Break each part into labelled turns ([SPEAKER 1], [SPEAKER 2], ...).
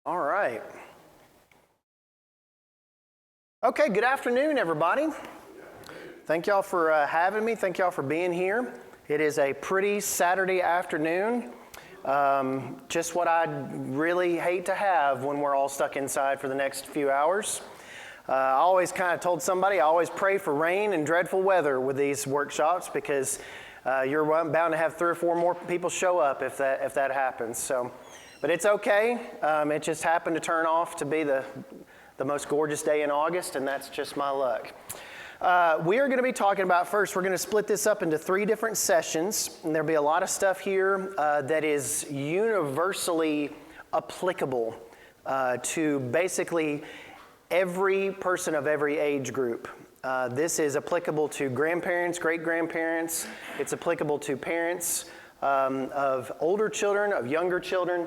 [SPEAKER 1] All right. Okay, good afternoon, everybody. Thank y'all for having me. Thank y'all for being here. It is a pretty Saturday afternoon. Just what I'd really hate to have when we're all stuck inside for the next few hours. I always kind of told somebody, I always pray for rain and dreadful weather with these workshops because you're bound to have 3 or 4 more people show up if that happens. So, but it's okay. It just happened to turn off to be the most gorgeous day in August, and that's just my luck. We are going to be talking about, first, we're going to split this up into 3 different sessions, and there'll be a lot of stuff here that is universally applicable to basically every person of every age group. This is applicable to grandparents, great-grandparents. It's applicable to parents of older children, of younger children.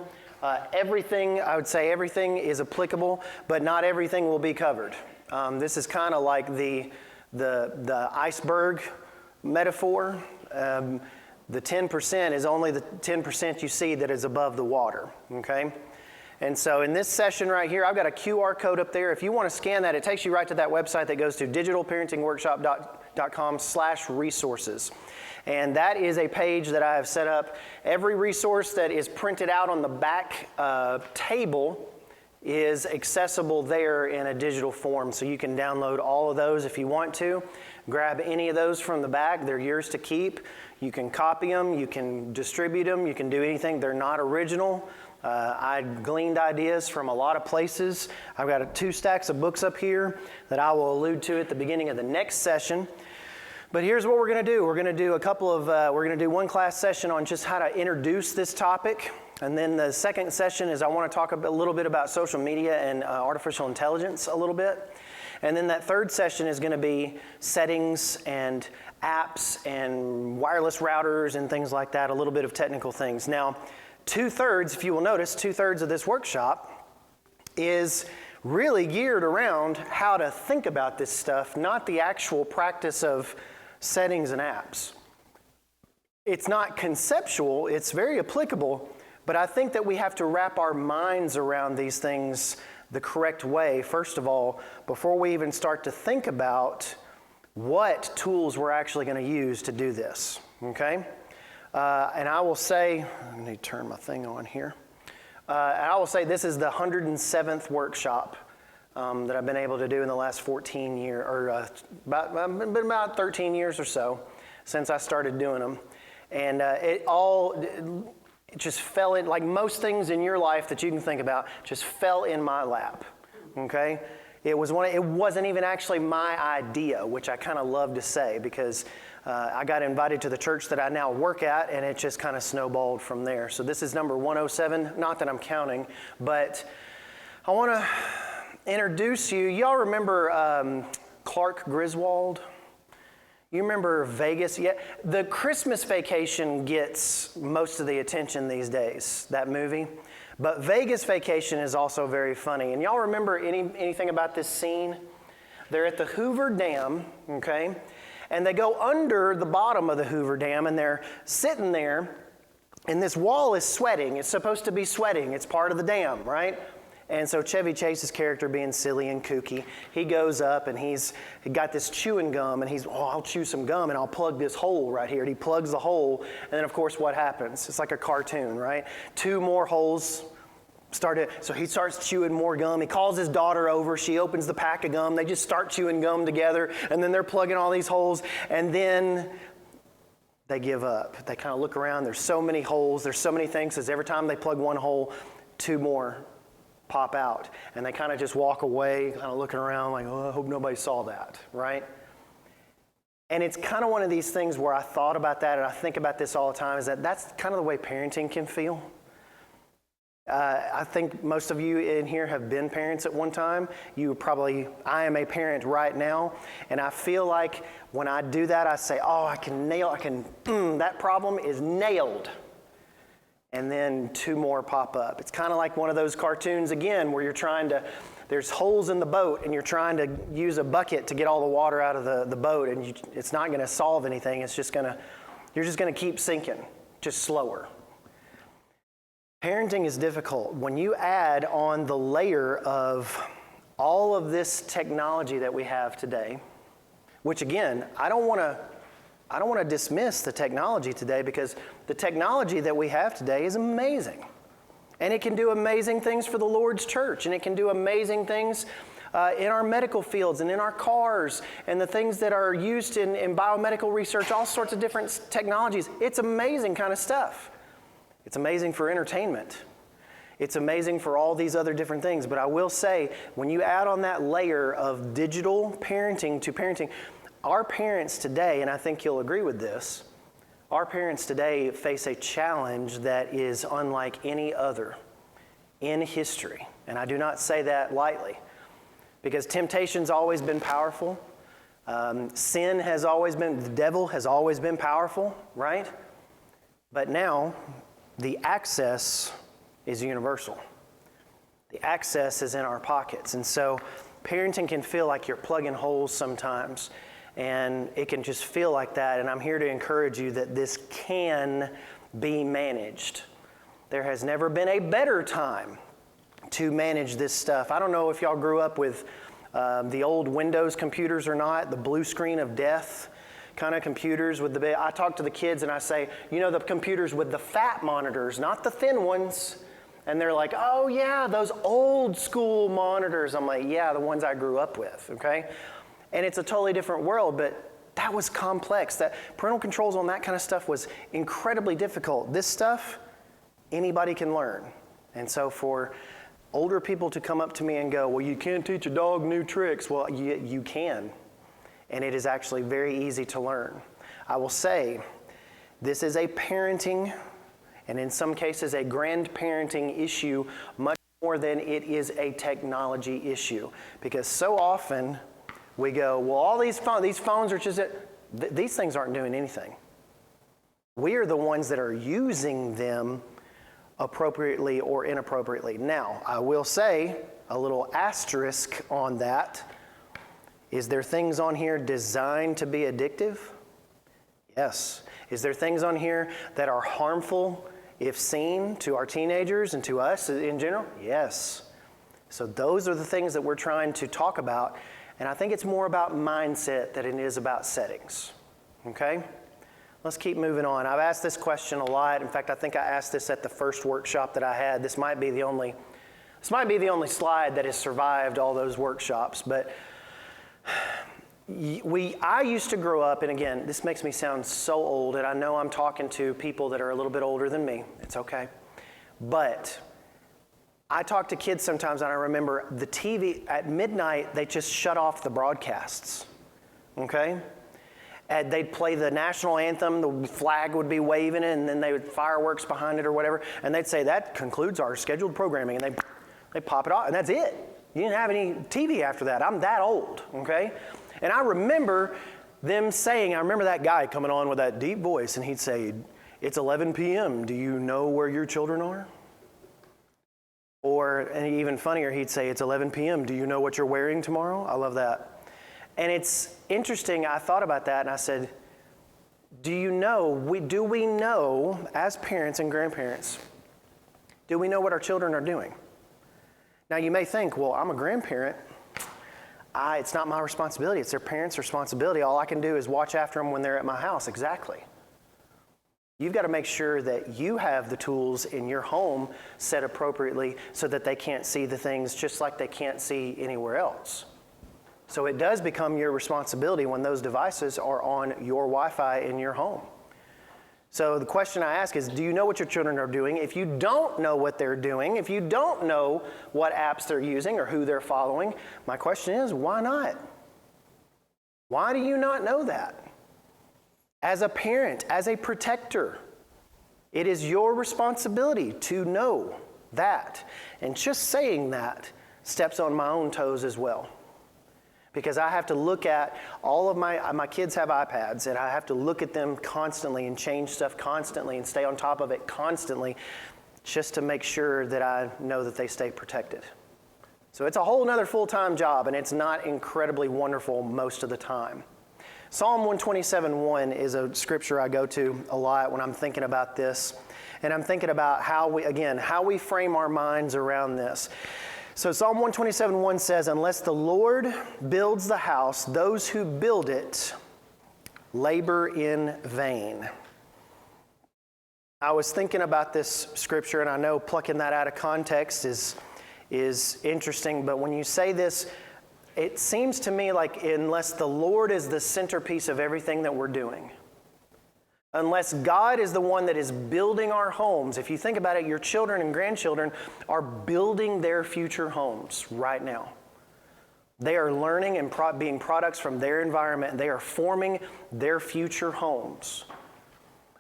[SPEAKER 1] Everything, I would say everything is applicable, but not everything will be covered. This is kind of like the iceberg metaphor. The 10% is only the 10% you see that is above the water, okay? And so in this session right here, I've got a QR code up there. If you want to scan that, it takes you right to that website that goes to digitalparentingworkshop.com/resources. And that is a page that I have set up. Every resource that is printed out on the back table is accessible there in a digital form. So you can download all of those if you want to. Grab any of those from the back. They're yours to keep. You can copy them. You can distribute them. You can do anything. They're not original. I gleaned ideas from a lot of places. I've got 2 stacks of books up here that I will allude to at the beginning of the next session. But here's what we're going to do. We're going to do we're going to do 1 class session on just how to introduce this topic. And then the second session is I want to talk a little bit about social media and artificial intelligence a little bit. And then that third session is going to be settings and apps and wireless routers and things like that, a little bit of technical things. Now, 2/3, if you will notice, 2/3 of this workshop is really geared around how to think about this stuff, not the actual practice of settings and apps. It's not conceptual, it's very applicable, but I think that we have to wrap our minds around these things the correct way, first of all, before we even start to think about what tools we're actually going to use to do this, okay? And I will say, I need to turn my thing on here. And I will say this is the 107th workshop that I've been able to do in the last 14 years, or about 13 years or so since I started doing them. And it just fell in, like most things in your life that you can think about, just fell in my lap, okay? It wasn't even actually my idea, which I kind of love to say because I got invited to the church that I now work at, and it just kind of snowballed from there. So this is number 107, not that I'm counting, but I want to introduce you. Y'all remember Clark Griswold? You remember Vegas? Yeah, the Christmas Vacation gets most of the attention these days, that movie. But Vegas Vacation is also very funny. And y'all remember anything about this scene? They're at the Hoover Dam, okay? And they go under the bottom of the Hoover Dam, and they're sitting there, and this wall is sweating. It's supposed to be sweating. It's part of the dam, right? And so Chevy Chase's character, being silly and kooky, he goes up and he got this chewing gum, and I'll chew some gum and I'll plug this hole right here. And he plugs the hole, and then of course what happens? It's like a cartoon, right? 2 more holes started, so he starts chewing more gum. He calls his daughter over. She opens the pack of gum. They just start chewing gum together, and then they're plugging all these holes, and then they give up. They kind of look around. There's so many holes. There's so many things, because every time they plug one hole, 2 more pop out. And they kind of just walk away, kind of looking around like, oh, I hope nobody saw that, right? And it's kind of one of these things where I thought about that, and I think about this all the time, is that's kind of the way parenting can feel. I think most of you in here have been parents at one time. I am a parent right now, and I feel like when I do that, I say, oh, that problem is nailed. And then 2 more pop up. It's kind of like one of those cartoons again, where there's holes in the boat, and you're trying to use a bucket to get all the water out of the boat, and it's not going to solve anything. You're just going to keep sinking, just slower. Parenting is difficult. When you add on the layer of all of this technology that we have today, which again, I don't want to dismiss the technology today, because the technology that we have today is amazing. And it can do amazing things for the Lord's church, and it can do amazing things in our medical fields and in our cars, and the things that are used in biomedical research, all sorts of different technologies. It's amazing kind of stuff. It's amazing for entertainment. It's amazing for all these other different things. But I will say, when you add on that layer of digital parenting to parenting, our parents today, and I think you'll agree with this, our parents today face a challenge that is unlike any other in history. And I do not say that lightly, because temptation's always been powerful. Sin has always been, the devil has always been powerful, right? But now, the access is universal. The access is in our pockets. And so parenting can feel like you're plugging holes sometimes, and it can just feel like that. And I'm here to encourage you that this can be managed. There has never been a better time to manage this stuff. I don't know if y'all grew up with the old Windows computers or not, the blue screen of death kind of computers with the I talk to the kids and I say, you know, the computers with the fat monitors, not the thin ones. And they're like, oh yeah, those old school monitors. I'm like, yeah, the ones I grew up with, okay? And it's a totally different world, but that was complex. That parental controls on that kind of stuff was incredibly difficult. This stuff, anybody can learn. And so for older people to come up to me and go, well, you can't teach a dog new tricks. Well, you can. And it is actually very easy to learn. I will say, this is a parenting, and in some cases a grandparenting issue, much more than it is a technology issue. Because so often we go, well, all these phones are just, these things aren't doing anything. We are the ones that are using them appropriately or inappropriately. Now, I will say a little asterisk on that. Is there things on here designed to be addictive? Yes. Is there things on here that are harmful if seen to our teenagers and to us in general? Yes. So those are the things that we're trying to talk about, and I think it's more about mindset than it is about settings. Okay? Let's keep moving on. I've asked this question a lot. In fact, I think I asked this at the first workshop that I had. This might be the only slide that has survived all those workshops, but I used to grow up, and again, this makes me sound so old, and I know I'm talking to people that are a little bit older than me. It's okay. But I talk to kids sometimes, and I remember the TV, at midnight, they just shut off the broadcasts, okay? And they'd play the national anthem, the flag would be waving, and then they would fireworks behind it or whatever, and they'd say, that concludes our scheduled programming, and they pop it off, and that's it. You didn't have any TV after that. I'm that old, okay? And I remember them saying, I remember that guy coming on with that deep voice, and he'd say, it's 11 p.m., do you know where your children are? Or, and even funnier, he'd say, it's 11 p.m., do you know what you're wearing tomorrow? I love that. And it's interesting, I thought about that, and I said, do we know, as parents and grandparents, do we know what our children are doing? Now, you may think, well, I'm a grandparent. It's not my responsibility. It's their parents' responsibility. All I can do is watch after them when they're at my house. Exactly. You've got to make sure that you have the tools in your home set appropriately so that they can't see the things just like they can't see anywhere else. So it does become your responsibility when those devices are on your Wi-Fi in your home. So the question I ask is, do you know what your children are doing? If you don't know what they're doing, if you don't know what apps they're using or who they're following, my question is, why not? Why do you not know that? As a parent, as a protector, it is your responsibility to know that. And just saying that steps on my own toes as well. Because I have to look at all of my kids have iPads, and I have to look at them constantly and change stuff constantly and stay on top of it constantly just to make sure that I know that they stay protected. So it's a whole nother full-time job, and it's not incredibly wonderful most of the time. Psalm 127:1 is a scripture I go to a lot when I'm thinking about this. And I'm thinking about how we frame our minds around this. So Psalm 127:1 says, "Unless the Lord builds the house, those who build it labor in vain." I was thinking about this scripture, and I know plucking that out of context is interesting, but when you say this, it seems to me like unless the Lord is the centerpiece of everything that we're doing, unless God is the one that is building our homes, if you think about it, your children and grandchildren are building their future homes right now. They are learning and being products from their environment. They are forming their future homes.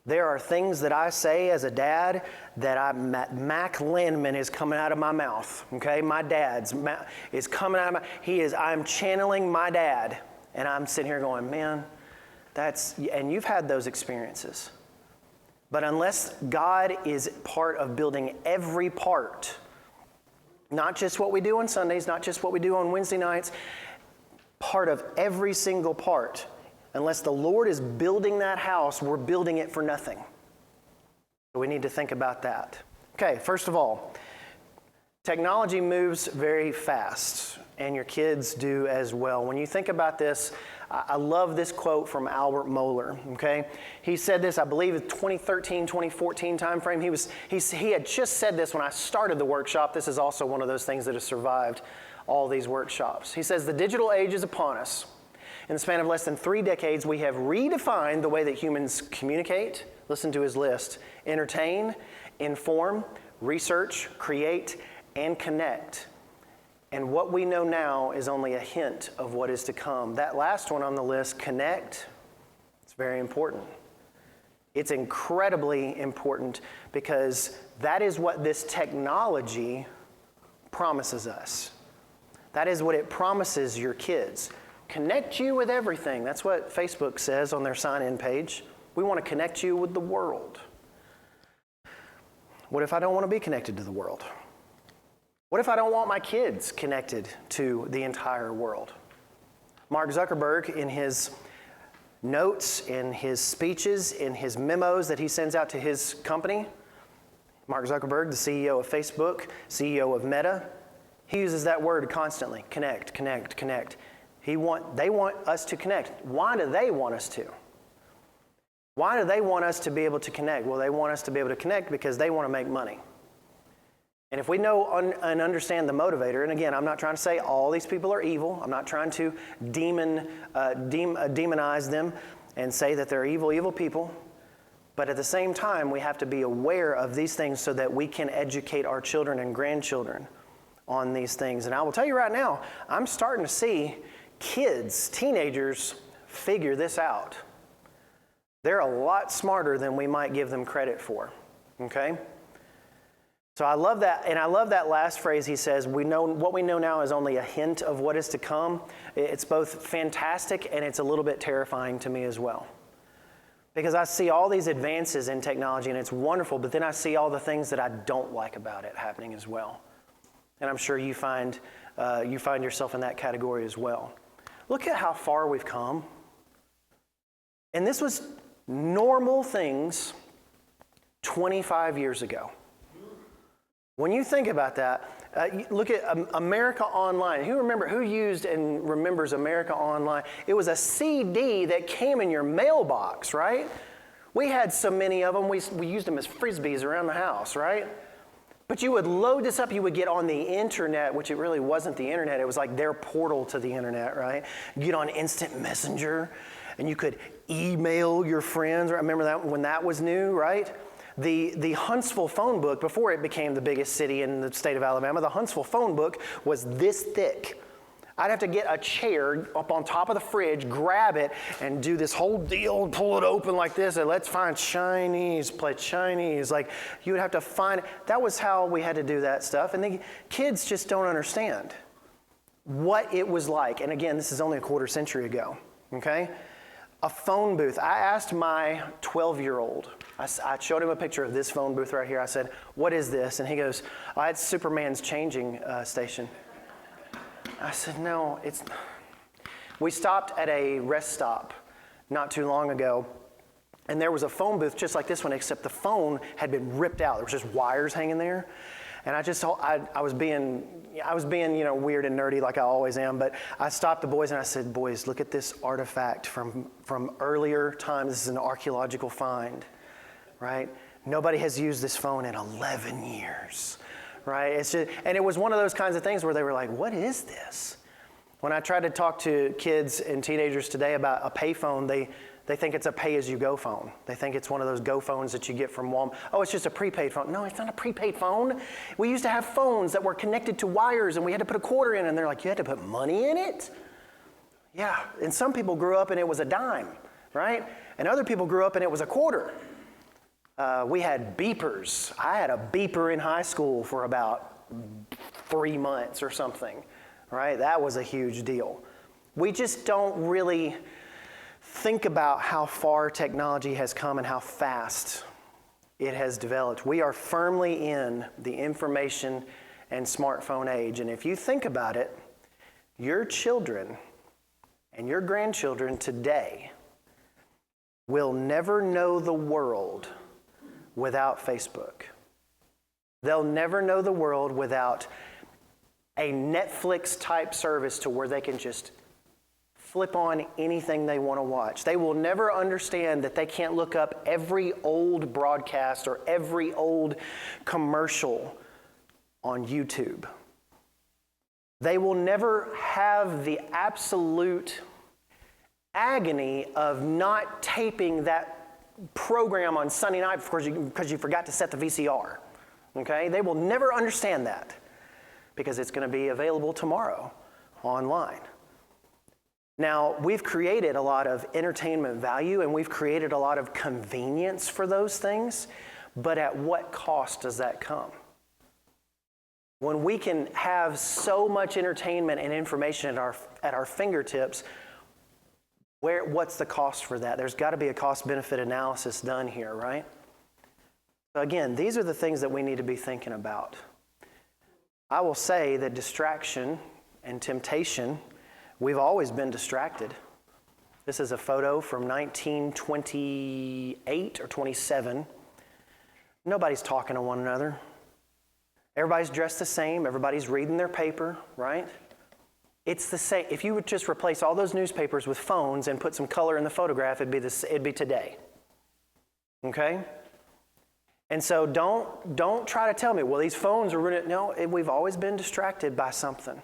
[SPEAKER 1] There are things that I say as a dad that Mac Landman is coming out of my mouth. Okay, my dad's is coming out of I'm channeling my dad, and I'm sitting here going, man, and you've had those experiences. But unless God is part of building every part, not just what we do on Sundays, not just what we do on Wednesday nights, part of every single part. Unless the Lord is building that house, we're building it for nothing. So we need to think about that. Okay, first of all, technology moves very fast, and your kids do as well. When you think about this, I love this quote from Albert Mohler, okay? He said this, I believe, in 2013, 2014 timeframe. He had just said this when I started the workshop. This is also one of those things that has survived all these workshops. He says, "The digital age is upon us. In the span of less than 3 decades, we have redefined the way that humans communicate," listen to his list, "entertain, inform, research, create, and connect. And what we know now is only a hint of what is to come." That last one on the list, connect, it's very important. It's incredibly important because that is what this technology promises us. That is what it promises your kids. Connect you with everything. That's what Facebook says on their sign-in page. We want to connect you with the world. What if I don't want to be connected to the world? What if I don't want my kids connected to the entire world? Mark Zuckerberg, in his notes, in his speeches, in his memos that he sends out to his company, Mark Zuckerberg, the CEO of Facebook, CEO of Meta, he uses that word constantly, connect, connect, connect. They want us to connect. Why do they want us to? Why do they want us to be able to connect? Well, they want us to be able to connect because they want to make money. And if we know and understand the motivator, and again, I'm not trying to say all these people are evil. I'm not trying to demonize them and say that they're evil people. But at the same time, we have to be aware of these things so that we can educate our children and grandchildren on these things. And I will tell you right now, I'm starting to see kids, teenagers, figure this out. They're a lot smarter than we might give them credit for, okay? So I love that, and I love that last phrase he says, what we know now is only a hint of what is to come. It's both fantastic and it's a little bit terrifying to me as well. Because I see all these advances in technology and it's wonderful, but then I see all the things that I don't like about it happening as well. And I'm sure you find yourself in that category as well. Look at how far we've come. And this was normal things 25 years ago. When you think about that, look at America Online. Who used and remembers America Online? It was a CD that came in your mailbox, right? We had so many of them, we used them as frisbees around the house, right? But you would load this up, you would get on the internet, which it really wasn't the internet, it was like their portal to the internet, right? You get on Instant Messenger, and you could email your friends. I remember that when that was new, right? The Huntsville phone book, before it became the biggest city in the state of Alabama, the Huntsville phone book was this thick. I'd have to get a chair up on top of the fridge, grab it, and do this whole deal, pull it open like this, and let's find Chinese, play Chinese. Like, you would have to find it. That was how we had to do that stuff. And the kids just don't understand what it was like. And again, this is only a quarter century ago, okay? A phone booth. I asked my 12-year-old, I showed him a picture of this phone booth right here. I said, "What is this?" And he goes, "Oh, it's Superman's changing station." I said, "No, it's..." We stopped at a rest stop not too long ago. And there was a phone booth just like this one, except the phone had been ripped out. There was just wires hanging there. And I was being, weird and nerdy like I always am, but I stopped the boys and I said, boys, look at this artifact from earlier times. This is an archaeological find, right? Nobody has used this phone in 11 years, right? And it was one of those kinds of things where they were like, what is this? When I try to talk to kids and teenagers today about a payphone, they think it's a pay-as-you-go phone. They think it's one of those Go phones that you get from Walmart. Oh, it's just a prepaid phone. No, it's not a prepaid phone. We used to have phones that were connected to wires, and we had to put a quarter in, and they're like, you had to put money in it? Yeah, and some people grew up and it was a dime, right? And other people grew up and it was a quarter. We had beepers. I had a beeper in high school for about 3 months or something, right? That was a huge deal. We just don't really think about how far technology has come and how fast it has developed. We are firmly in the information and smartphone age. And if you think about it, your children and your grandchildren today will never know the world without Facebook. They'll never know the world without a Netflix type service to where they can just flip on anything they want to watch. They will never understand that they can't look up every old broadcast or every old commercial on YouTube. They will never have the absolute agony of not taping that program on Sunday night because you forgot to set the VCR. Okay? They will never understand that because it's going to be available tomorrow online. Now, we've created a lot of entertainment value and we've created a lot of convenience for those things, but at what cost does that come? When we can have so much entertainment and information at our fingertips, what's the cost for that? There's got to be a cost-benefit analysis done here, right? So again, these are the things that we need to be thinking about. I will say that distraction and temptation, we've always been distracted. This is a photo from 1928 or 27. Nobody's talking to one another. Everybody's dressed the same. Everybody's reading their paper, right? It's the same. If you would just replace all those newspapers with phones and put some color in the photograph, it'd be today. Okay? And so don't try to tell me, well, these phones are running. No, we've always been distracted by something.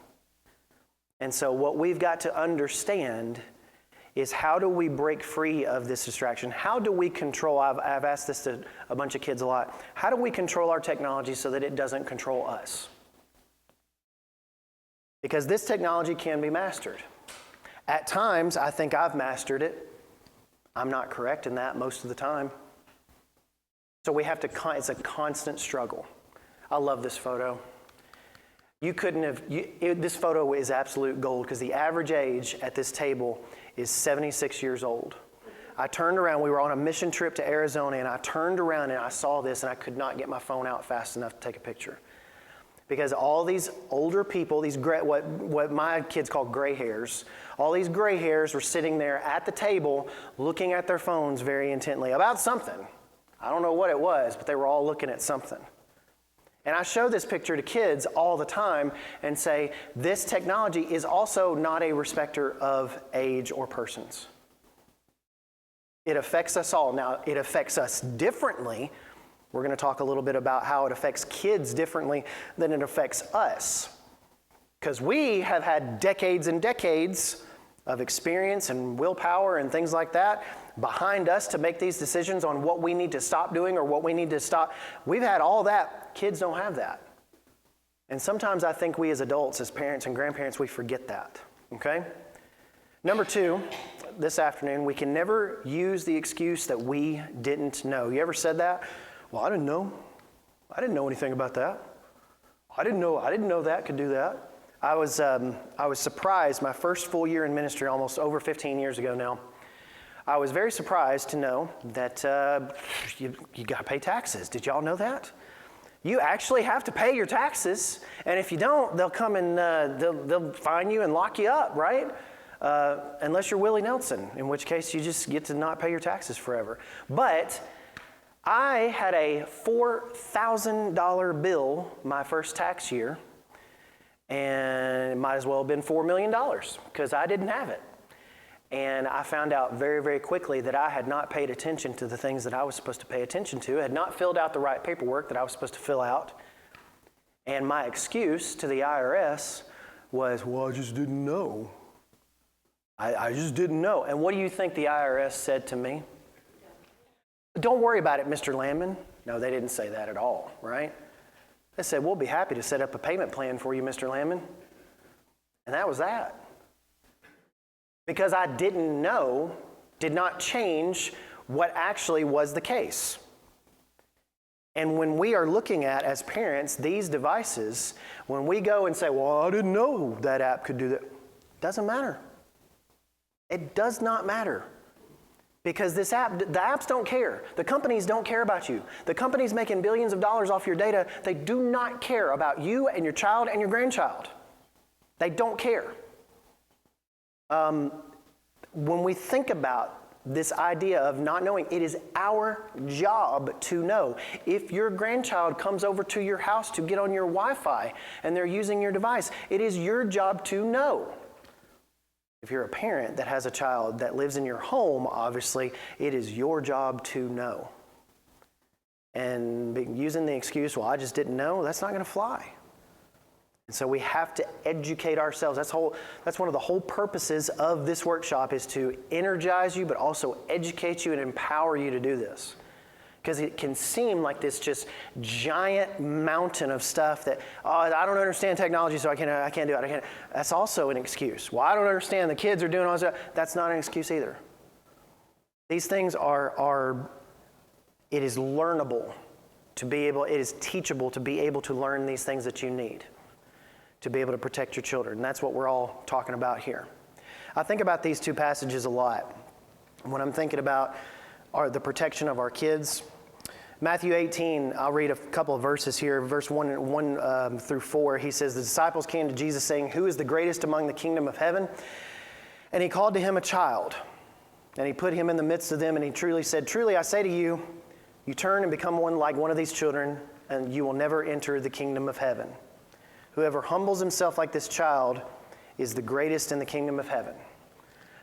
[SPEAKER 1] And so what we've got to understand is how do we break free of this distraction? How do we control, I've asked this to a bunch of kids a lot, how do we control our technology so that it doesn't control us? Because this technology can be mastered. At times, I think I've mastered it. I'm not correct in that most of the time. So we have to, it's a constant struggle. I love this photo. This photo is absolute gold because the average age at this table is 76 years old. I turned around, we were on a mission trip to Arizona, and I turned around and I saw this and I could not get my phone out fast enough to take a picture. Because all these older people, these what my kids call gray hairs, all these gray hairs were sitting there at the table looking at their phones very intently about something. I don't know what it was, but they were all looking at something. And I show this picture to kids all the time and say, this technology is also not a respecter of age or persons. It affects us all. Now, it affects us differently. We're going to talk a little bit about how it affects kids differently than it affects us. Because we have had decades and decades of experience and willpower and things like that behind us to make these decisions on what we need to stop doing or what we need to stop. We've had all that. Kids don't have that. And sometimes I think we as adults, as parents and grandparents, we forget that. Okay? Number 2, this afternoon, we can never use the excuse that we didn't know. You ever said that? Well, I didn't know. I didn't know anything about that. I didn't know that could do that. I was surprised my first full year in ministry, almost over 15 years ago now. I was very surprised to know that you got to pay taxes. Did y'all know that? You actually have to pay your taxes, and if you don't, they'll come and they'll fine you and lock you up, right? unless you're Willie Nelson, in which case you just get to not pay your taxes forever. But I had a $4,000 bill my first tax year, and it might as well have been $4 million because I didn't have it. And I found out very, very quickly that I had not paid attention to the things that I was supposed to pay attention to, had not filled out the right paperwork that I was supposed to fill out. And my excuse to the IRS was, well, I just didn't know. I just didn't know. And what do you think the IRS said to me? Don't worry about it, Mr. Landman. No, they didn't say that at all, right? They said, we'll be happy to set up a payment plan for you, Mr. Landman. And that was that. Because I didn't know did not change what actually was the case. And when we are looking at, as parents, these devices, when we go and say, well, I didn't know that app could do that, doesn't matter. It does not matter. Because the apps don't care. The companies don't care about you. The companies making billions of dollars off your data, they do not care about you and your child and your grandchild. They don't care. When we think about this idea of not knowing, it is our job to know. If your grandchild comes over to your house to get on your Wi-Fi and they're using your device, it is your job to know. If you're a parent that has a child that lives in your home, obviously, it is your job to know. And using the excuse, well, I just didn't know, that's not going to fly. And so we have to educate ourselves. That's one of the whole purposes of this workshop, is to energize you, but also educate you and empower you to do this. Because it can seem like this just giant mountain of stuff that, oh, I don't understand technology, so I can't do it. That's also an excuse. Well, I don't understand, the kids are doing all this stuff. That's not an excuse either. These things it is learnable to be able, it is teachable to be able to learn these things that you need to be able to protect your children. And that's what we're all talking about here. I think about these two passages a lot. When I'm thinking about the protection of our kids, Matthew 18, I'll read a couple of verses here. Verse 1 through 4, he says, the disciples came to Jesus saying, who is the greatest among the kingdom of heaven? And he called to him a child, and he put him in the midst of them, and he truly said, truly I say to you, you turn and become one like one of these children, and you will never enter the kingdom of heaven. Whoever humbles himself like this child is the greatest in the kingdom of heaven.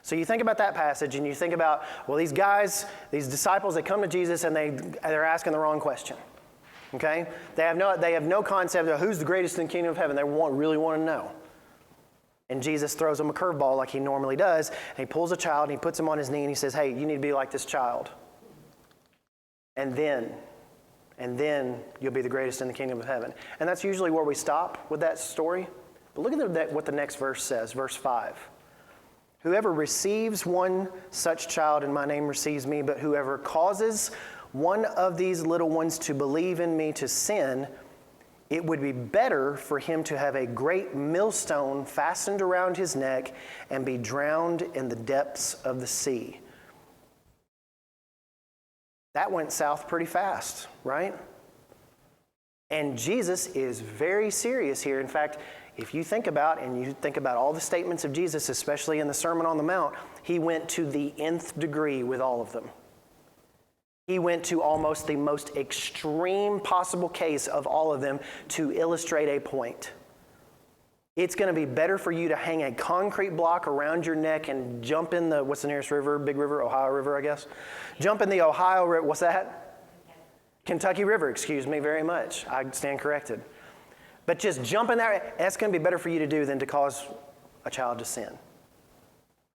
[SPEAKER 1] So you think about that passage and you think about, well, these guys, these disciples, they come to Jesus and they're asking the wrong question. Okay? They have no concept of who's the greatest in the kingdom of heaven. They really want to know. And Jesus throws them a curveball like he normally does. And he pulls a child and he puts him on his knee and he says, hey, you need to be like this child. And then you'll be the greatest in the kingdom of heaven. And that's usually where we stop with that story. But look at what the next verse says, verse 5. Whoever receives one such child in my name receives me, but whoever causes one of these little ones to believe in me to sin, it would be better for him to have a great millstone fastened around his neck and be drowned in the depths of the sea. That went south pretty fast, right? And Jesus is very serious here. In fact, if you think about all the statements of Jesus, especially in the Sermon on the Mount, he went to the nth degree with all of them. He went to almost the most extreme possible case of all of them to illustrate a point. It's going to be better for you to hang a concrete block around your neck and jump in what's the nearest river? Big river? Ohio River, I guess. Jump in the Ohio River. What's that? Kentucky River, excuse me very much. I stand corrected. But just jump in there. That's going to be better for you to do than to cause a child to sin.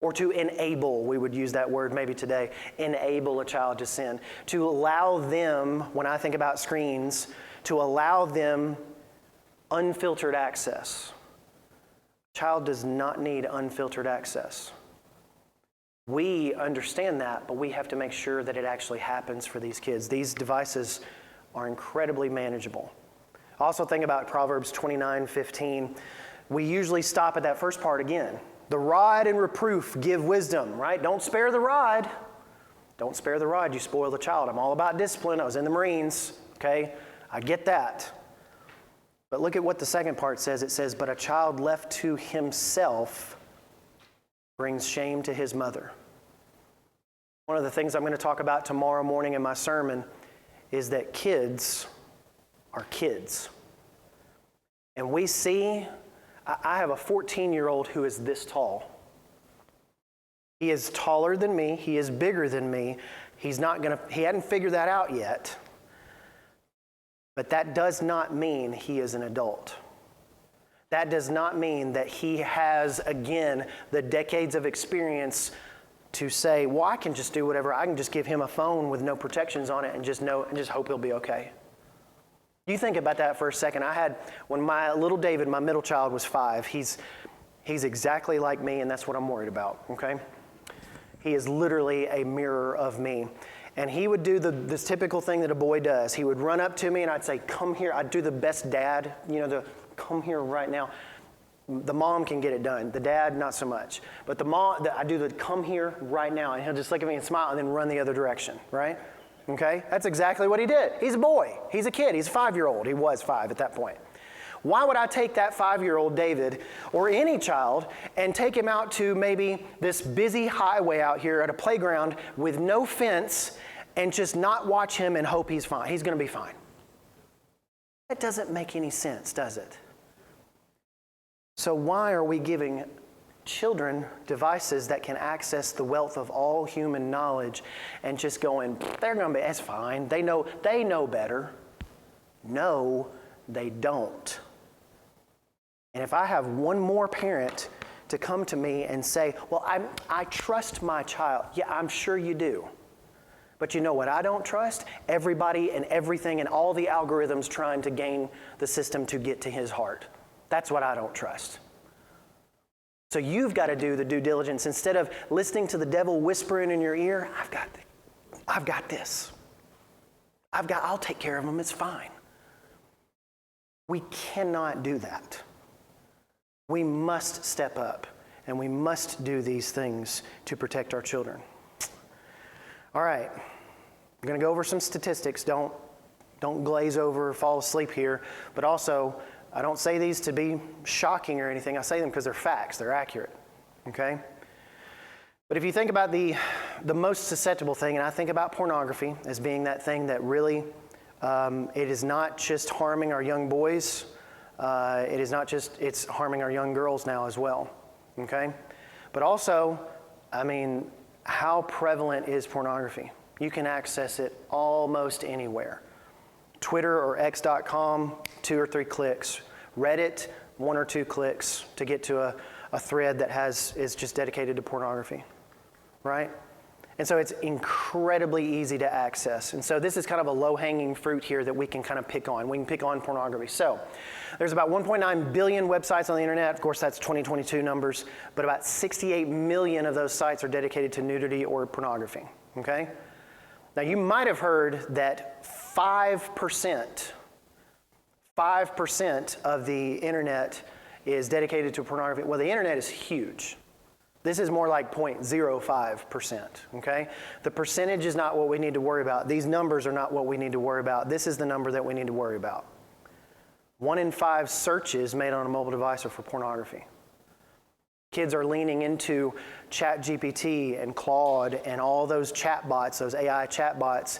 [SPEAKER 1] Or to enable, we would use that word maybe today, enable a child to sin. To allow them, when I think about screens, to allow them unfiltered access. Child does not need unfiltered access. We understand that, but we have to make sure that it actually happens for these kids. These devices are incredibly manageable. Also think about Proverbs 29:15. We usually stop at that first part again. The rod and reproof give wisdom, right? Don't spare the rod. Don't spare the rod, you spoil the child. I'm all about discipline. I was in the Marines, okay? I get that. But look at what the second part says. It says, but a child left to himself brings shame to his mother. One of the things I'm going to talk about tomorrow morning in my sermon is that kids are kids. And we see, I have a 14-year-old who is this tall. He is taller than me. He is bigger than me. He hadn't figured that out yet. But that does not mean he is an adult. That does not mean that he has, again, the decades of experience to say, well, I can just do whatever. I can just give him a phone with no protections on it and just hope he'll be okay. You think about that for a second. When my little David, my middle child, was 5, he's exactly like me, and that's what I'm worried about, okay? He is literally a mirror of me. And he would do this typical thing that a boy does. He would run up to me and I'd say, come here. I'd do the best dad, come here right now. The mom can get it done. The dad, not so much. But I do the come here right now. And he'll just look at me and smile and then run the other direction, right? Okay? That's exactly what he did. He's a boy. He's a kid. He's a 5-year-old. He was 5 at that point. Why would I take that 5-year-old David or any child and take him out to maybe this busy highway out here at a playground with no fence and just not watch him and hope he's fine? He's going to be fine. That doesn't make any sense, does it? So why are we giving children devices that can access the wealth of all human knowledge and just going, they're going to be, that's fine. They know better. No, they don't. And if I have one more parent to come to me and say, well, I trust my child. Yeah, I'm sure you do. But you know what I don't trust? Everybody and everything and all the algorithms trying to gain the system to get to his heart. That's what I don't trust. So you've got to do the due diligence. Instead of listening to the devil whispering in your ear, I've got this. I'll take care of him. It's fine. We cannot do that. We must step up, and we must do these things to protect our children. All right, I'm going to go over some statistics. Don't glaze over or fall asleep here. But also, I don't say these to be shocking or anything. I say them because they're facts. They're accurate. Okay? But if you think about the most susceptible thing, and I think about pornography as being that thing that really, it is not just harming our young boys. It's harming our young girls now as well. Okay? But also, how prevalent is pornography? You can access it almost anywhere. Twitter or x.com, 2 or 3 clicks. Reddit, 1 or 2 clicks to get to a thread that is just dedicated to pornography, right? And so it's incredibly easy to access. And so this is kind of a low-hanging fruit here that we can kind of pick on. We can pick on pornography. So there's about 1.9 billion websites on the internet. Of course, that's 2022 numbers. But about 68 million of those sites are dedicated to nudity or pornography, okay? Now, you might have heard that 5% of the internet is dedicated to pornography. Well, the internet is huge. This is more like 0.05%, okay? The percentage is not what we need to worry about. These numbers are not what we need to worry about. This is the number that we need to worry about. 1 in 5 searches made on a mobile device are for pornography. Kids are leaning into ChatGPT and Claude and all those chatbots, those AI chatbots,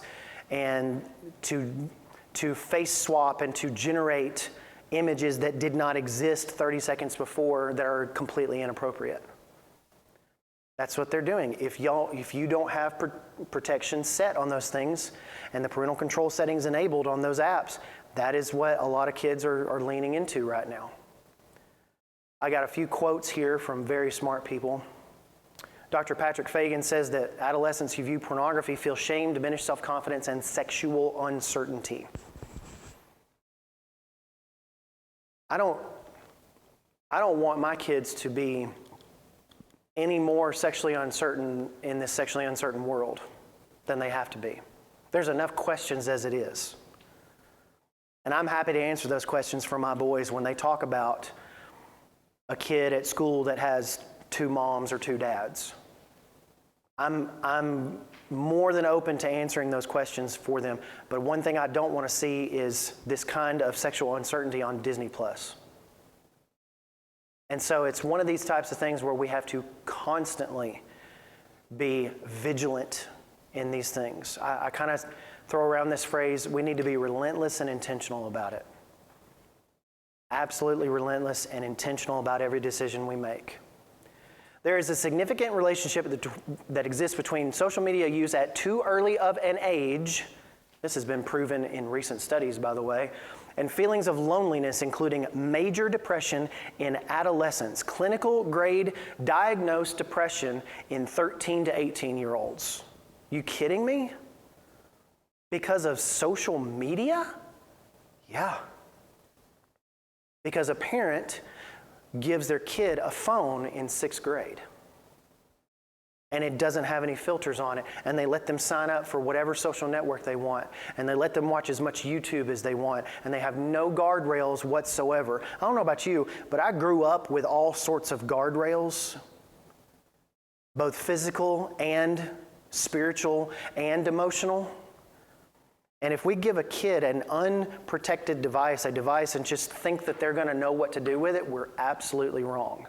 [SPEAKER 1] and to face swap and to generate images that did not exist 30 seconds before that are completely inappropriate. That's what they're doing. If you don't have protection set on those things and the parental control settings enabled on those apps, that is what a lot of kids are leaning into right now. I got a few quotes here from very smart people. Dr. Patrick Fagan says that adolescents who view pornography feel shame, diminished self-confidence, and sexual uncertainty. I don't want my kids to be any more sexually uncertain in this sexually uncertain world than they have to be. There's enough questions as it is. And I'm happy to answer those questions for my boys when they talk about a kid at school that has 2 moms or 2 dads. I'm more than open to answering those questions for them. But one thing I don't want to see is this kind of sexual uncertainty on Disney+. And so it's one of these types of things where we have to constantly be vigilant in these things. I kind of throw around this phrase, we need to be relentless and intentional about it. Absolutely relentless and intentional about every decision we make. There is a significant relationship that exists between social media use at too early of an age, this has been proven in recent studies, by the way, and feelings of loneliness, including major depression in adolescents, clinical grade diagnosed depression in 13 to 18-year-olds. You kidding me? Because of social media? Yeah. Because a parent gives their kid a phone in 6th grade. And it doesn't have any filters on it. And they let them sign up for whatever social network they want. And they let them watch as much YouTube as they want. And they have no guardrails whatsoever. I don't know about you, but I grew up with all sorts of guardrails, both physical and spiritual and emotional. And if we give a kid an unprotected device, a device, and just think that they're going to know what to do with it, we're absolutely wrong.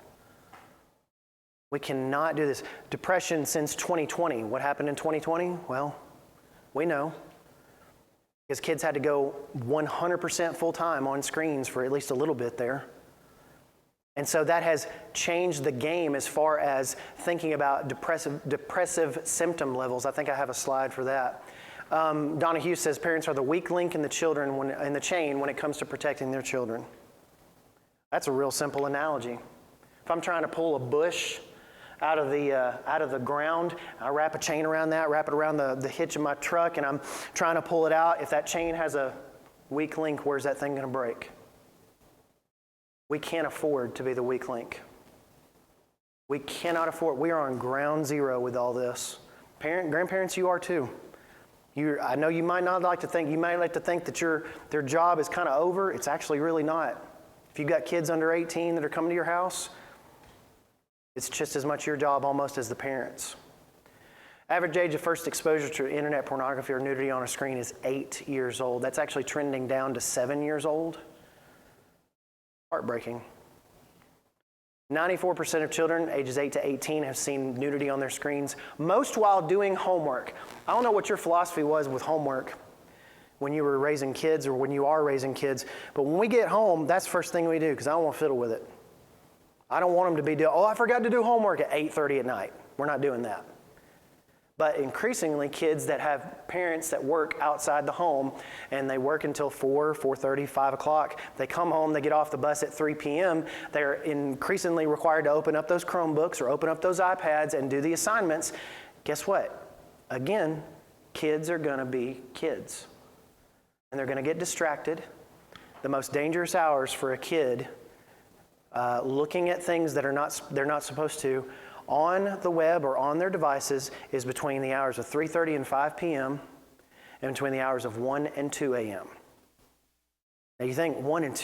[SPEAKER 1] We cannot do this. Depression since 2020. What happened in 2020? Well, we know. Because kids had to go 100% full-time on screens for at least a little bit there. And so that has changed the game as far as thinking about depressive symptom levels. I think I have a slide for that. Donahue says parents are the weak link in the chain when it comes to protecting their children. That's a real simple analogy. If I'm trying to pull a bush out of the ground, I wrap a chain around that, wrap it around the hitch of my truck, and I'm trying to pull it out. If that chain has a weak link, where's that thing going to break? We can't afford to be the weak link. We cannot afford. We are on ground zero with all this. Grandparents, you are too. I know you might not like to think, that their job is kind of over. It's actually really not. If you've got kids under 18 that are coming to your house, it's just as much your job almost as the parents. Average age of first exposure to internet pornography or nudity on a screen is 8 years old. That's actually trending down to 7 years old. Heartbreaking. 94% of children ages 8 to 18 have seen nudity on their screens, most while doing homework. I don't know what your philosophy was with homework when you were raising kids or when you are raising kids, but when we get home, that's the first thing we do because I don't want to fiddle with it. I don't want them to be I forgot to do homework at 8:30 at night. We're not doing that. But increasingly, kids that have parents that work outside the home and they work until 4, 4:30, 5 o'clock, they come home, they get off the bus at 3 p.m., they're increasingly required to open up those Chromebooks or open up those iPads and do the assignments. Guess what? Again, kids are going to be kids. And they're going to get distracted. The most dangerous hours for a kid looking at things that they're not supposed to on the web or on their devices is between the hours of 3:30 and 5 p.m. and between the hours of 1 and 2 a.m. Now you think 1 and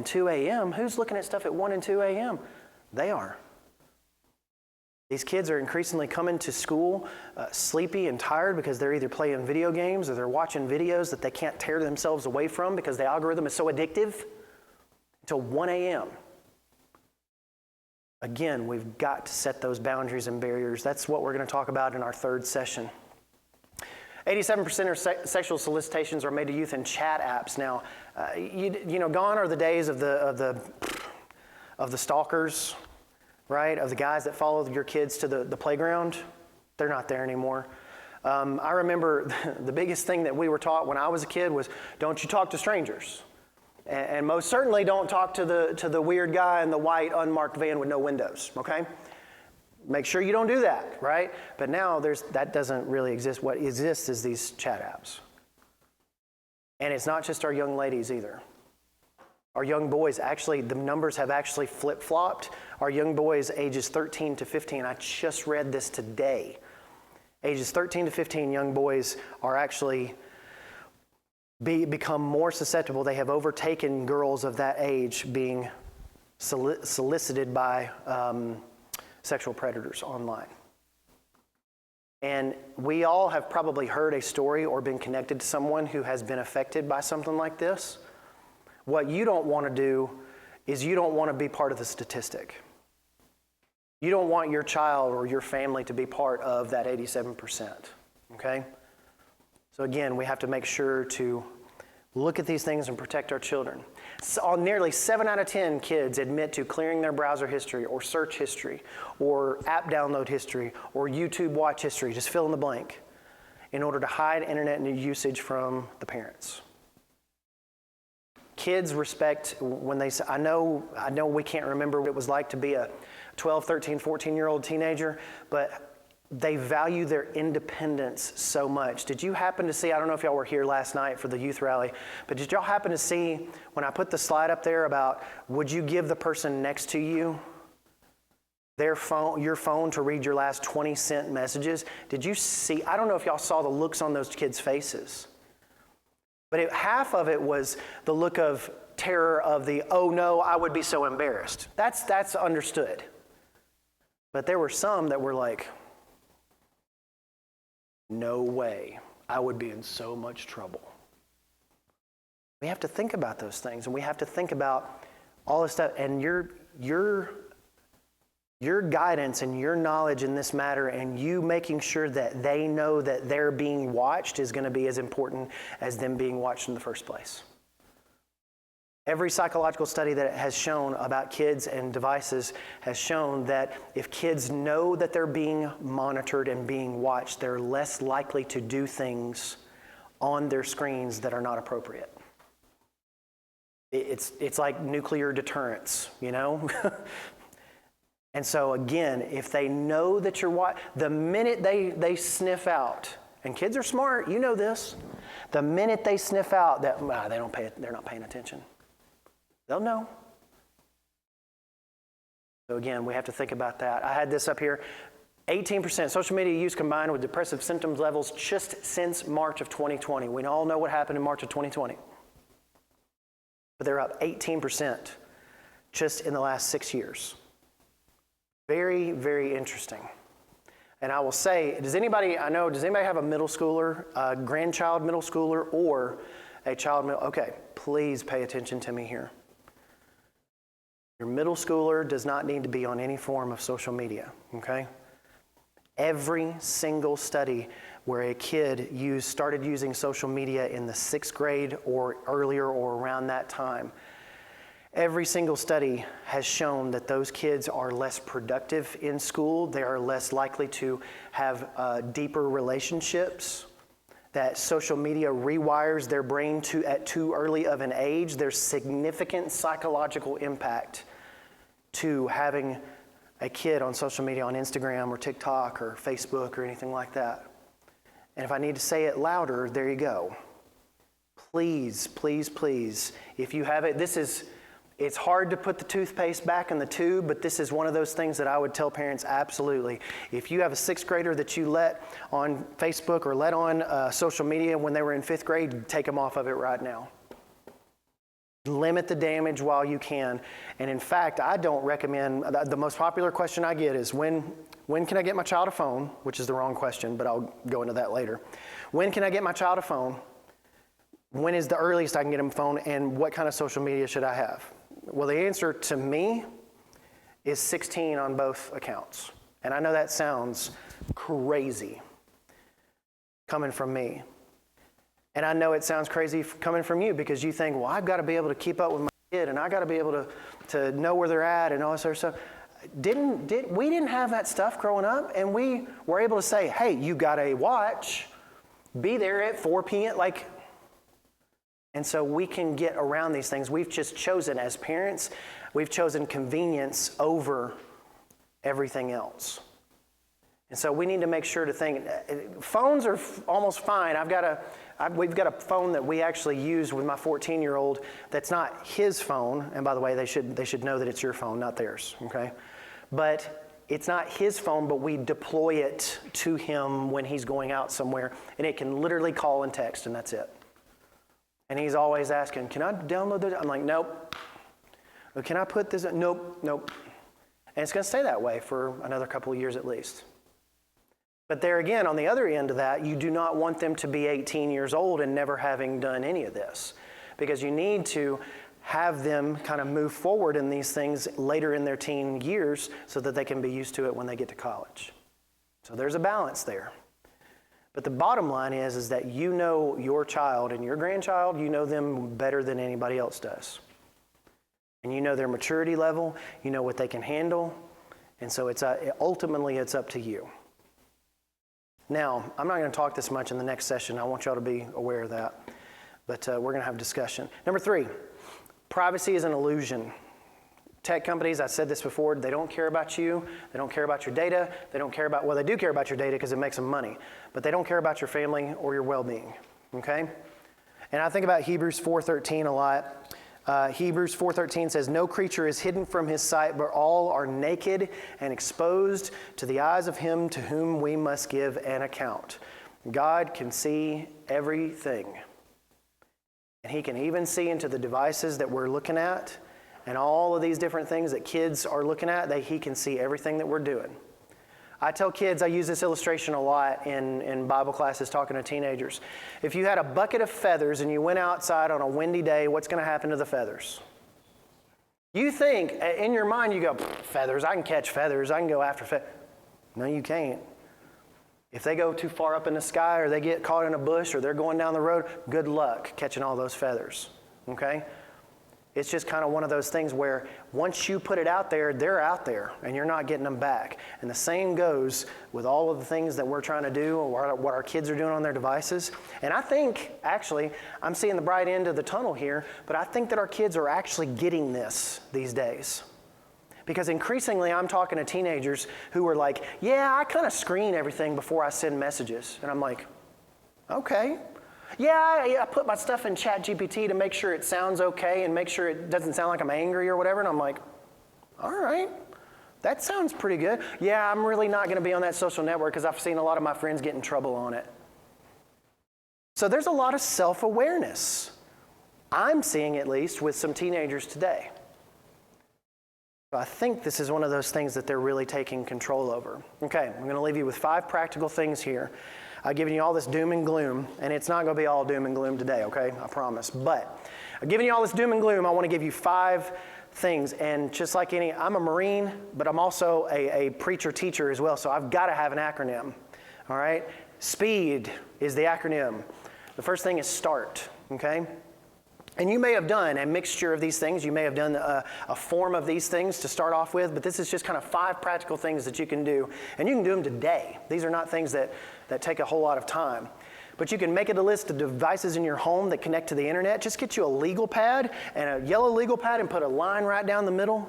[SPEAKER 1] 2 a.m.? Who's looking at stuff at 1 and 2 a.m.? They are. These kids are increasingly coming to school sleepy and tired because they're either playing video games or they're watching videos that they can't tear themselves away from because the algorithm is so addictive until 1 a.m. Again, we've got to set those boundaries and barriers. That's what we're going to talk about in our third session. 87% of sexual solicitations are made to youth in chat apps. Now, gone are the days of the stalkers, right? Of the guys that follow your kids to the playground. They're not there anymore. I remember the biggest thing that we were taught when I was a kid was, don't you talk to strangers. And most certainly don't talk to the weird guy in the white unmarked van with no windows, okay? Make sure you don't do that, right? But now that doesn't really exist. What exists is these chat apps. And it's not just our young ladies either. Our young boys, actually, the numbers have actually flip-flopped. Our young boys, ages 13 to 15, I just read this today. Ages 13 to 15 young boys are actually become more susceptible. They have overtaken girls of that age being solicited by sexual predators online. And we all have probably heard a story or been connected to someone who has been affected by something like this. What you don't want to do is you don't want to be part of the statistic. You don't want your child or your family to be part of that 87%, okay? So again, we have to make sure to look at these things and protect our children. So nearly 7 out of 10 kids admit to clearing their browser history or search history or app download history or YouTube watch history, just fill in the blank, in order to hide internet usage from the parents. Kids respect when they say, I know we can't remember what it was like to be a 12, 13, 14-year-old teenager, but they value their independence so much. Did you happen to see, I don't know if y'all were here last night for the youth rally, but did y'all happen to see when I put the slide up there about would you give the person next to you your phone to read your last 20 sent messages? Did you see, I don't know if y'all saw the looks on those kids' faces, but half of it was the look of terror of the, oh no, I would be so embarrassed. That's understood. But there were some that were like, no way, I would be in so much trouble. We have to think about those things, and we have to think about all this stuff, and your guidance and your knowledge in this matter, and you making sure that they know that they're being watched is going to be as important as them being watched in the first place. Every psychological study that has shown about kids and devices has shown that if kids know that they're being monitored and being watched, they're less likely to do things on their screens that are not appropriate. It's like nuclear deterrence, you know? And so again, if they know that you're watching, the minute they sniff out, and kids are smart, you know this, the minute they sniff out that they're not paying attention, they'll know. So again, we have to think about that. I had this up here. 18% social media use combined with depressive symptoms levels just since March of 2020. We all know what happened in March of 2020. But they're up 18% just in the last 6 years. Very, very interesting. And I will say, does anybody have a middle schooler, a grandchild middle schooler, or a child middle? Okay, please pay attention to me here. Your middle schooler does not need to be on any form of social media, okay? Every single study where a kid started using social media in the 6th grade or earlier or around that time, every single study has shown that those kids are less productive in school. They are less likely to have deeper relationships. That social media rewires their brain at too early of an age. There's significant psychological impact to having a kid on social media, on Instagram or TikTok or Facebook or anything like that. And if I need to say it louder, there you go. Please, please, please, if you have it, it's hard to put the toothpaste back in the tube, but this is one of those things that I would tell parents absolutely. If you have a 6th grader that you let on Facebook or let on social media when they were in 5th grade, take them off of it right now. Limit the damage while you can. And in fact, I don't recommend, the most popular question I get is, when can I get my child a phone? Which is the wrong question, but I'll go into that later. When can I get my child a phone? When is the earliest I can get them a phone? And what kind of social media should I have? Well, the answer to me is 16 on both accounts. And I know that sounds crazy coming from me. And I know it sounds crazy coming from you because you think, well, I've got to be able to keep up with my kid and I got to be able to know where they're at and all this other stuff. We didn't have that stuff growing up, and we were able to say, hey, you got a watch, be there at 4 p.m. And so we can get around these things. We've just chosen, as parents, we've chosen convenience over everything else. And so we need to make sure to think, phones are almost fine. We've got a phone that we actually use with my 14-year-old that's not his phone. And by the way, they should know that it's your phone, not theirs, okay? But it's not his phone, but we deploy it to him when he's going out somewhere, and it can literally call and text, and that's it. And he's always asking, can I download this? I'm like, nope. Well, can I put this? Nope. And it's going to stay that way for another couple of years at least. But there again, on the other end of that, you do not want them to be 18 years old and never having done any of this. Because you need to have them kind of move forward in these things later in their teen years so that they can be used to it when they get to college. So there's a balance there. But the bottom line is that you know your child and your grandchild, you know them better than anybody else does. And you know their maturity level, you know what they can handle, and so ultimately it's up to you. Now, I'm not going to talk this much in the next session. I want y'all to be aware of that. But we're going to have a discussion. Number 3, privacy is an illusion. Tech companies, I said this before, they don't care about you. They don't care about your data. They don't care about, well, they do care about your data because it makes them money. But they don't care about your family or your well-being, okay? And I think about Hebrews 4:13 a lot. Hebrews 4:13 says, "No creature is hidden from his sight, but all are naked and exposed to the eyes of him to whom we must give an account." God can see everything. And he can even see into the devices that we're looking at and all of these different things that kids are looking at, he can see everything that we're doing. I tell kids, I use this illustration a lot in Bible classes talking to teenagers. If you had a bucket of feathers and you went outside on a windy day, what's going to happen to the feathers? You think, in your mind, you go, feathers, I can catch feathers, I can go after feathers. No, you can't. If they go too far up in the sky or they get caught in a bush or they're going down the road, good luck catching all those feathers, okay? It's just kind of one of those things where once you put it out there, they're out there and you're not getting them back. And the same goes with all of the things that we're trying to do or what our kids are doing on their devices. And I think, actually, I'm seeing the bright end of the tunnel here, but I think that our kids are actually getting this these days. Because increasingly I'm talking to teenagers who are like, yeah, I kind of screen everything before I send messages. And I'm like, okay. Yeah, I put my stuff in ChatGPT to make sure it sounds okay and make sure it doesn't sound like I'm angry or whatever. And I'm like, all right, that sounds pretty good. Yeah, I'm really not going to be on that social network because I've seen a lot of my friends get in trouble on it. So there's a lot of self-awareness. I'm seeing, at least, with some teenagers today. I think this is one of those things that they're really taking control over. Okay, I'm going to leave you with 5 practical things here. I've given you all this doom and gloom, and it's not going to be all doom and gloom today, okay? I promise. But I've given you all this doom and gloom. I want to give you 5 things. And just like I'm a Marine, but I'm also a preacher-teacher as well, so I've got to have an acronym, all right? SPEED is the acronym. The first thing is START, okay? And you may have done a mixture of these things. You may have done a form of these things to start off with, but this is just kind of 5 practical things that you can do. And you can do them today. These are not things that take a whole lot of time. But you can make it a list of devices in your home that connect to the internet. Just get you a legal pad and a yellow legal pad and put a line right down the middle.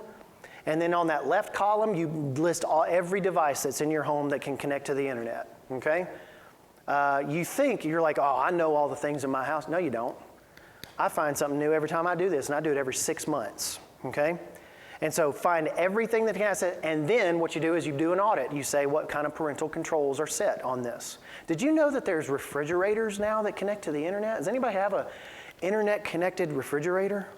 [SPEAKER 1] And then on that left column, you list every device that's in your home that can connect to the internet, okay? You think, you're like, oh, I know all the things in my house. No, you don't. I find something new every time I do this, and I do it every 6 months, okay? And so find everything that has it, and then what you do is you do an audit. You say what kind of parental controls are set on this. Did you know that there's refrigerators now that connect to the internet? Does anybody have a internet-connected refrigerator?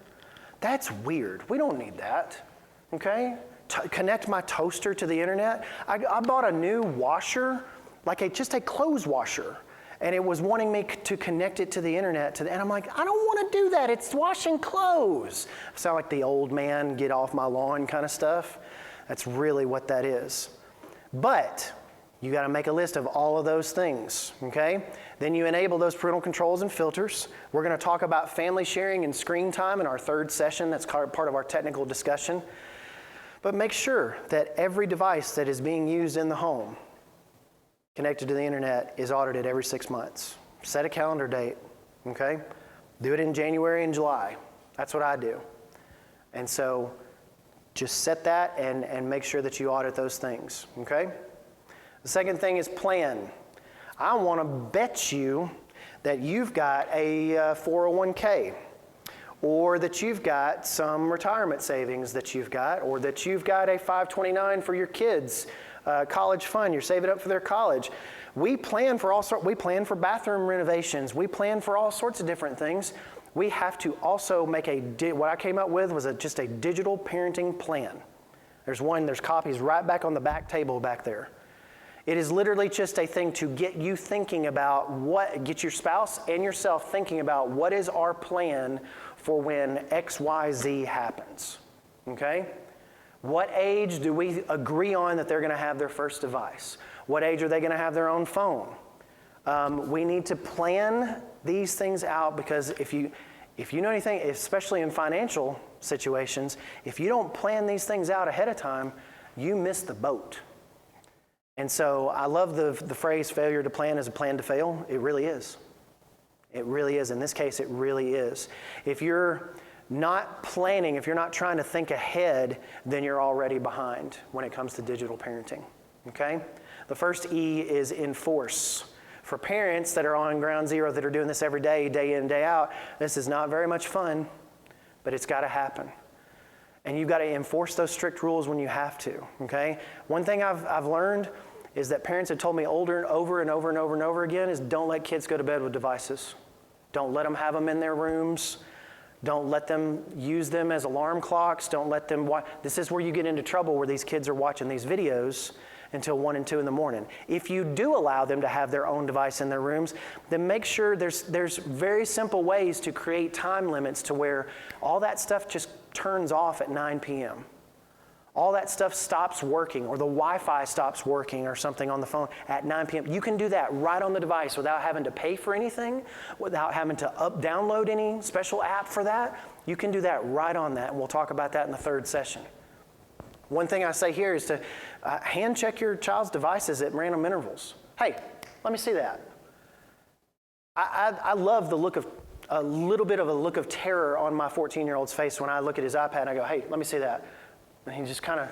[SPEAKER 1] That's weird. We don't need that, okay? Connect my toaster to the internet. I bought a new washer, like just a clothes washer. And it was wanting me to connect it to the internet. And I'm like, I don't want to do that. It's washing clothes. I sound like the old man, get off my lawn kind of stuff. That's really what that is. But you got to make a list of all of those things, okay? Then you enable those parental controls and filters. We're going to talk about family sharing and screen time in our 3rd session. That's part of our technical discussion. But make sure that every device that is being used in the home connected to the internet is audited every 6 months. Set a calendar date, okay? Do it in January and July. That's what I do. And so just set that and make sure that you audit those things, okay? The second thing is plan. I want to bet you that you've got a 401k, or that you've got some retirement savings that you've got, or that you've got a 529 for your kids' college fund. You're saving up for their college. We plan for we plan for bathroom renovations. We plan for all sorts of different things. We have to also make what I came up with was just a digital parenting plan. There's copies right back on the back table back there. It is literally just a thing to get you thinking about get your spouse and yourself thinking about what is our plan for when XYZ happens, okay? What age do we agree on that they're going to have their first device? What age are they going to have their own phone? We need to plan these things out, because if you know anything, especially in financial situations, if you don't plan these things out ahead of time, you miss the boat. And so I love the phrase, failure to plan is a plan to fail. It really is. It really is. In this case, it really is. If you're not planning, if you're not trying to think ahead, then you're already behind when it comes to digital parenting, okay? The first E is enforce. For parents that are on ground zero, that are doing this every day, day in, day out, this is not very much fun, but it's got to happen. And you've got to enforce those strict rules when you have to, okay? One thing I've learned is that parents have told me over and over and over again is don't let kids go to bed with devices. Don't let them have them in their rooms. Don't let them use them as alarm clocks. Don't let them watch. This is where you get into trouble, where these kids are watching these videos until 1 and 2 in the morning. If you do allow them to have their own device in their rooms, then make sure there's very simple ways to create time limits to where all that stuff just turns off at 9 p.m. All that stuff stops working, or the Wi-Fi stops working or something on the phone at 9 p.m. You can do that right on the device without having to pay for anything, without having to download any special app for that. You can do that right on that, and we'll talk about that in the third session. One thing I say here is to hand check your child's devices at random intervals. Hey, let me see that. I love the look of, a little bit of a look of terror on my 14-year-old's face when I look at his iPad and I go, hey, let me see that. And he just kind of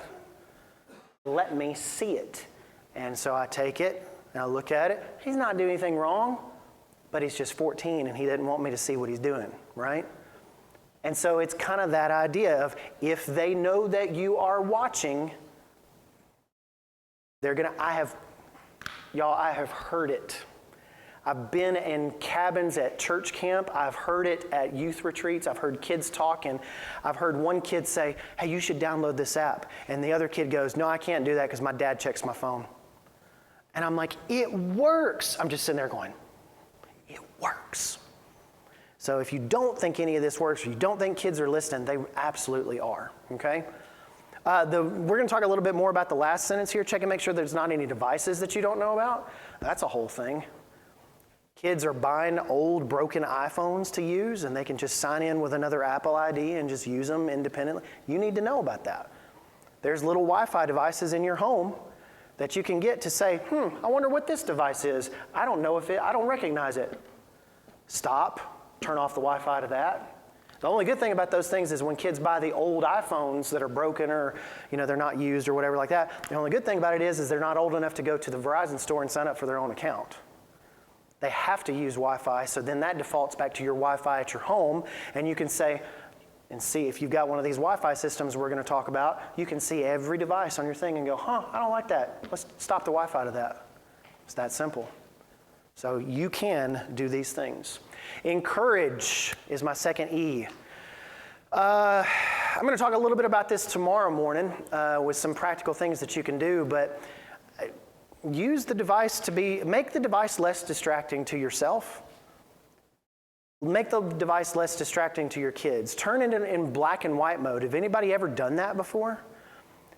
[SPEAKER 1] let me see it. And so I take it and I look at it. He's not doing anything wrong, but he's just 14 and he didn't want me to see what he's doing, right? And so it's kind of that idea of if they know that you are watching, they're going to, I have heard it. I've been in cabins at church camp. I've heard it at youth retreats. I've heard kids talk, and I've heard one kid say, hey, you should download this app. And the other kid goes, no, I can't do that because my dad checks my phone. And I'm like, it works. I'm just sitting there going, it works. So if you don't think any of this works, or you don't think kids are listening, they absolutely are, okay? We're going to talk a little bit more about the last sentence here. Check and make sure there's not any devices that you don't know about. That's a whole thing. Kids are buying old, broken iPhones to use, and they can just sign in with another Apple ID and just use them independently. You need to know about that. There's little Wi-Fi devices in your home that you can get to say, I wonder what this device is. I don't know I don't recognize it. Stop, turn off the Wi-Fi to that. The only good thing about those things is when kids buy the old iPhones that are broken or, they're not used or whatever like that, the only good thing about it is they're not old enough to go to the Verizon store and sign up for their own account. They have to use Wi-Fi, so then that defaults back to your Wi-Fi at your home, and you can say, and see if you've got one of these Wi-Fi systems we're going to talk about, you can see every device on your thing and go, I don't like that. Let's stop the Wi-Fi to that. It's that simple. So you can do these things. Encourage is my second E. I'm going to talk a little bit about this tomorrow morning with some practical things that you can do, but use the device make the device less distracting to yourself. Make the device less distracting to your kids. Turn it in black and white mode. Have anybody ever done that before?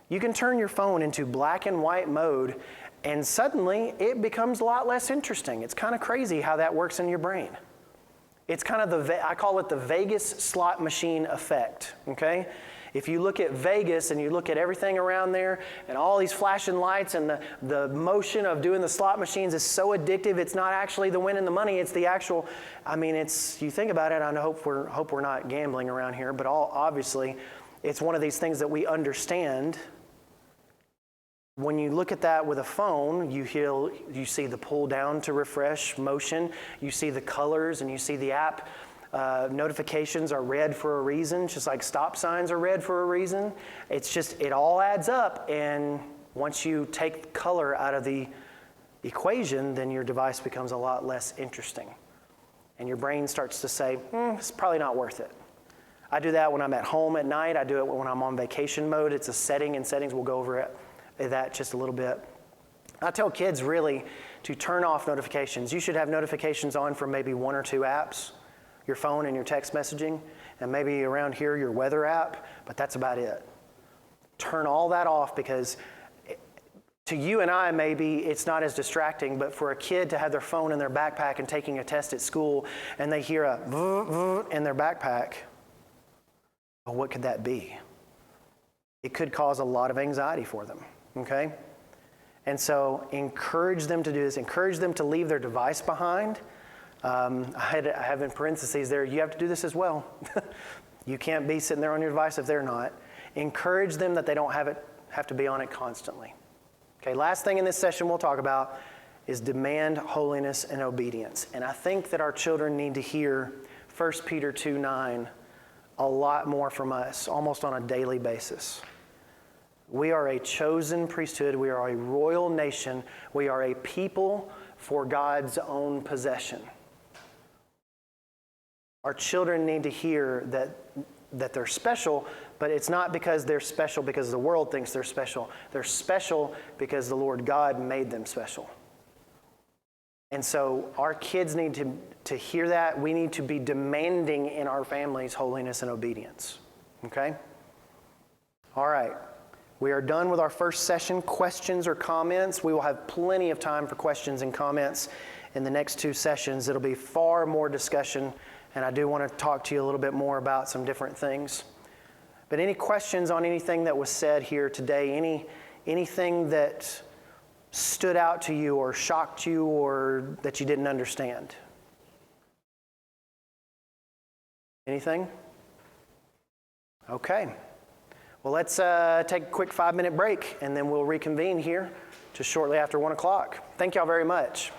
[SPEAKER 1] You can turn your phone into black and white mode, and suddenly it becomes a lot less interesting. It's kind of crazy how that works in your brain. It's kind of I call it the Vegas slot machine effect, okay? If you look at Vegas and you look at everything around there and all these flashing lights and the motion of doing the slot machines is so addictive, it's not actually the winning the money, it's the actual, you think about it, I hope we're not gambling around here, but obviously it's one of these things that we understand. When you look at that with a phone, you see the pull down to refresh motion, you see the colors and you see the app. Notifications are red for a reason, just like stop signs are red for a reason. It all adds up, and once you take color out of the equation, then your device becomes a lot less interesting. And your brain starts to say, it's probably not worth it. I do that when I'm at home at night. I do it when I'm on vacation mode. It's a setting, and settings, we'll go over that just a little bit. I tell kids really to turn off notifications. You should have notifications on for maybe 1 or 2 apps, your phone and your text messaging, and maybe around here your weather app, but that's about it. Turn all that off, because to you and I, maybe it's not as distracting, but for a kid to have their phone in their backpack and taking a test at school, and they hear a in their backpack, well, what could that be? It could cause a lot of anxiety for them, okay? And so encourage them to do this. Encourage them to leave their device behind. I have in parentheses there, you have to do this as well. You can't be sitting there on your device if they're not. Encourage them that they don't have to be on it constantly. Okay, last thing in this session we'll talk about is demand holiness and obedience. And I think that our children need to hear 1 Peter 2:9 a lot more from us, almost on a daily basis. We are a chosen priesthood. We are a royal nation. We are a people for God's own possession. Our children need to hear that they're special, but it's not because they're special because the world thinks they're special. They're special because the Lord God made them special. And so our kids need to hear that. We need to be demanding in our families holiness and obedience. Okay? All right. We are done with our first session. Questions or comments? We will have plenty of time for questions and comments in the next two sessions. It'll be far more discussion, and I do want to talk to you a little bit more about some different things. But any questions on anything that was said here today? Anything that stood out to you or shocked you or that you didn't understand? Anything? Okay. Well, let's take a quick 5-minute break, and then we'll reconvene here just shortly after 1 o'clock. Thank y'all very much.